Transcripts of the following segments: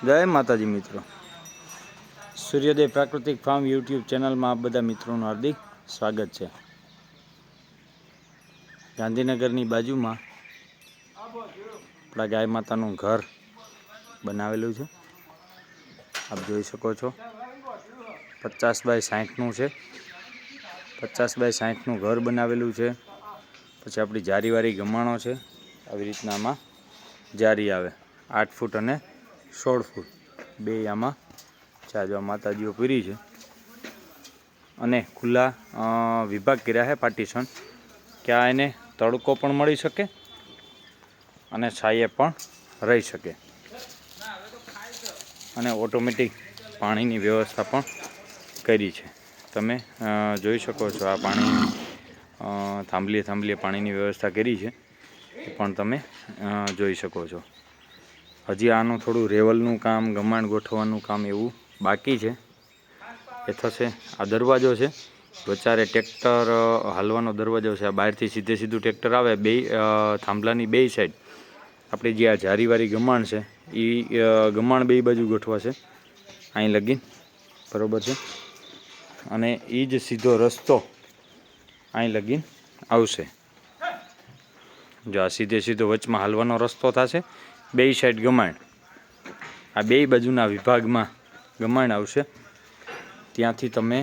જય માતાજી મિત્રો, સૂર્યોદય પ્રાકૃતિક ફાર્મ યુટ્યુબ ચેનલમાં આપ બધા મિત્રોનું હાર્દિક સ્વાગત છે। ગાંધીનગરની બાજુમાં આપણા ગાય માતાનું ઘર બનાવેલું છે, આપ જોઈ શકો છો। 50 બાય 60નું છે, 50 બાય 60નું ઘર બનાવેલું છે। પછી આપણી જારીવાળી ગમાણો છે, આવી રીતના આમાં જારી આવે 8 ફૂટ અને 16 ફૂટ બે આમાં ચાજવા માતાજીઓ પૂરી છે અને ખુલ્લા વિભાગ કર્યા છે પાર્ટીશન કે આ એને તડકો પણ મળી શકે અને છાયે પણ રહી શકે અને ઓટોમેટિક પાણીની વ્યવસ્થા પણ કરી છે। તમે જોઈ શકો છો આ પાણી થાંભલીએ પાણીની વ્યવસ્થા કરી છે એ પણ તમે જોઈ શકો છો। હજી આનું થોડું રેવલનું કામ ગમાણ ગોઠવવાનું કામ એવું બાકી છે, એ થશે। આ દરવાજો છે, વચારે ટ્રેક્ટર હાલવાનો દરવાજો છે। આ બહારથી સીધું ટ્રેક્ટર આવે બે થાંભલાની બે સાઈડ આપણી જે આ જારીવાળી ગમાણ છે એ ગમાણ બે બાજુ ગોઠવાશે અહીં લગી બરાબર છે, અને એ જ સીધો રસ્તો અહીં લગીન આવશે। જો આ સીધો વચમાં હાલવાનો રસ્તો થશે, બે સાઈડ ગમાણ, આ બે બાજુના વિભાગમાં ગમાણ આવશે। ત્યાંથી તમે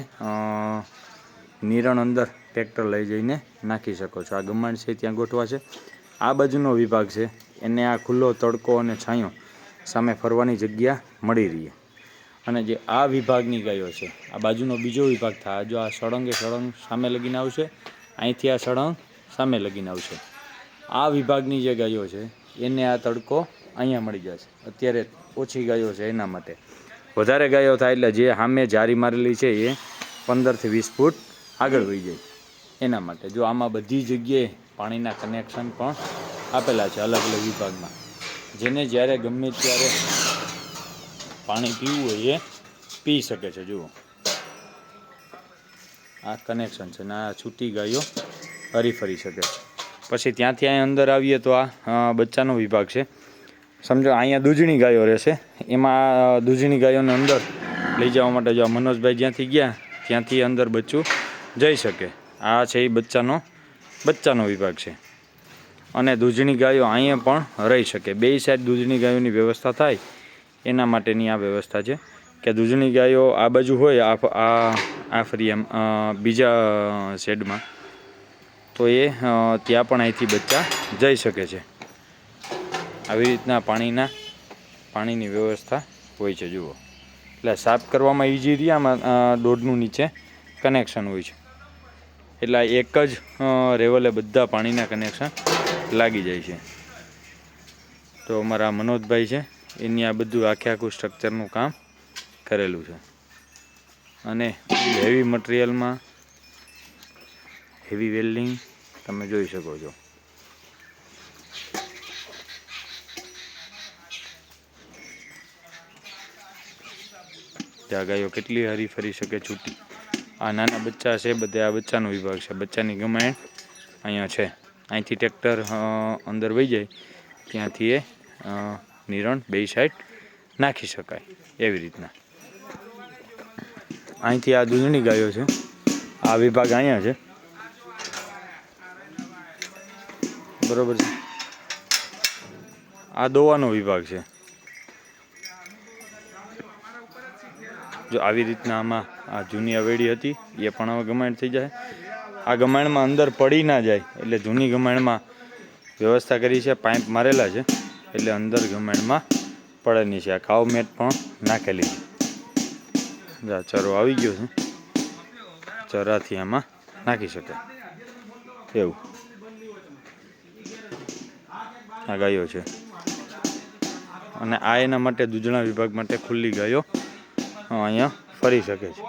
નિરણ અંદર ટ્રેક્ટર લઈ જઈને નાખી શકો છો। આ ગમાણ છે ત્યાં ગોઠવાશે। આ બાજુનો વિભાગ છે એને આ ખુલ્લો તડકો અને છાંયો સામે ફરવાની જગ્યા મળી રહી। અને જે આ વિભાગની ગાયો છે, આ બાજુનો બીજો વિભાગ થાય, જો આ સળંગે સળંગ સામે લગીને આવશે, અહીંથી આ સળંગ સામે લગીને આવશે। આ વિભાગની જે ગાયો છે એને આ તડકો અહીંયા મળી જશે। અત્યારે ઓછી ગાયો છે એના માટે, વધારે ગાયો થાય એટલે જે સામે જારી મારેલી છે એ 15થી 20 ફૂટ આગળ વહી જાય એના માટે। જો આમાં બધી જગ્યાએ પાણીના કનેક્શન પણ આપેલા છે અલગ અલગ વિભાગમાં, જેને જ્યારે ગમે ત્યારે પાણી પીવું હોય એ પી શકે છે। જુઓ આ કનેક્શન છે ને આ છૂટી ગાયો હરીફરી શકે છે। પછી ત્યાંથી અહીં અંદર આવીએ તો આ બચ્ચાનો વિભાગ છે। સમજો અહીંયા દૂધણી ગાયો રહેશે, એમાં દૂધણી ગાયોને અંદર લઈ જવા માટે જો મનોજભાઈ જ્યાંથી ગયા ત્યાંથી અંદર બચ્ચું જઈ શકે। આ છે એ બચ્ચાનો વિભાગ છે અને દૂધણી ગાયો અહીંયા પણ રહી શકે। બે સાઈડ દૂધણી ગાયોની વ્યવસ્થા થાય એના માટેની આ વ્યવસ્થા છે કે દૂધણી ગાયો આ બાજુ હોય આ ફરી એમ બીજા શેડમાં, તો એ ત્યાં પણ અહીંથી બચ્ચા જઈ શકે છે। આવી રીતના પાણીની વ્યવસ્થા હોય છે। જુઓ એટલે સાફ કરવામાં ઇઝી રહી, આમાં દોઢનું નીચે કનેક્શન હોય છે એટલે એક જ લેવલે બધા પાણીના કનેક્શન લાગી જાય છે। તો અમારા મનોજભાઈ છે એની આ બધું આખું સ્ટ્રક્ચરનું કામ કરેલું છે અને હેવી મટીરિયલમાં હેવી વેલ્ડિંગ તમે જોઈ શકો છો। ત્યાં ગાયો કેટલી હરી ફરી શકે છૂટી। આ નાના બચ્ચા છે બધે, આ બચ્ચાનો વિભાગ છે। બચ્ચાની ગમાણ અહીંયા છે, અહીંથી ટ્રેક્ટર અંદર વહી જાય ત્યાંથી એ નિરણ બે સાઈડ નાખી શકાય એવી રીતના। અહીંથી આ દૂધણી ગાયો છે, આ વિભાગ અહીંયા છે બરોબર છે। આ દોવાનો વિભાગ છે। જો આવી રીતના આમાં આ જૂની હવેડી હતી એ પણ હવે ગમાણ થઈ જાય। આ ગમાણમાં અંદર પડી ના જાય એટલે જૂની ગમાણમાં વ્યવસ્થા કરી છે, પાઇપ મારેલા છે એટલે અંદર ગમાણમાં પડે નહીં છે। આ કાવ મેટ પણ નાખેલી છે, ચરો આવી ગયો છે, ચરાથી આમાં નાખી શકાય એવું। આ ગાયો છે અને આ એના માટે દૂધણા વિભાગ માટે ખુલ્લી ગાયો અહીંયા ફરી શકે છે।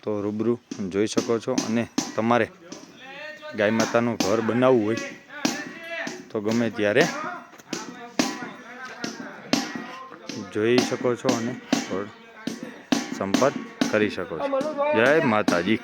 તો રૂબરૂ જોઈ શકો છો અને તમારે ગાય માતાનું ઘર બનાવવું હોય તો ગમે ત્યારે જોઈ શકો છો અને સંપર્ક કરી શકો છો। જય માતાજી।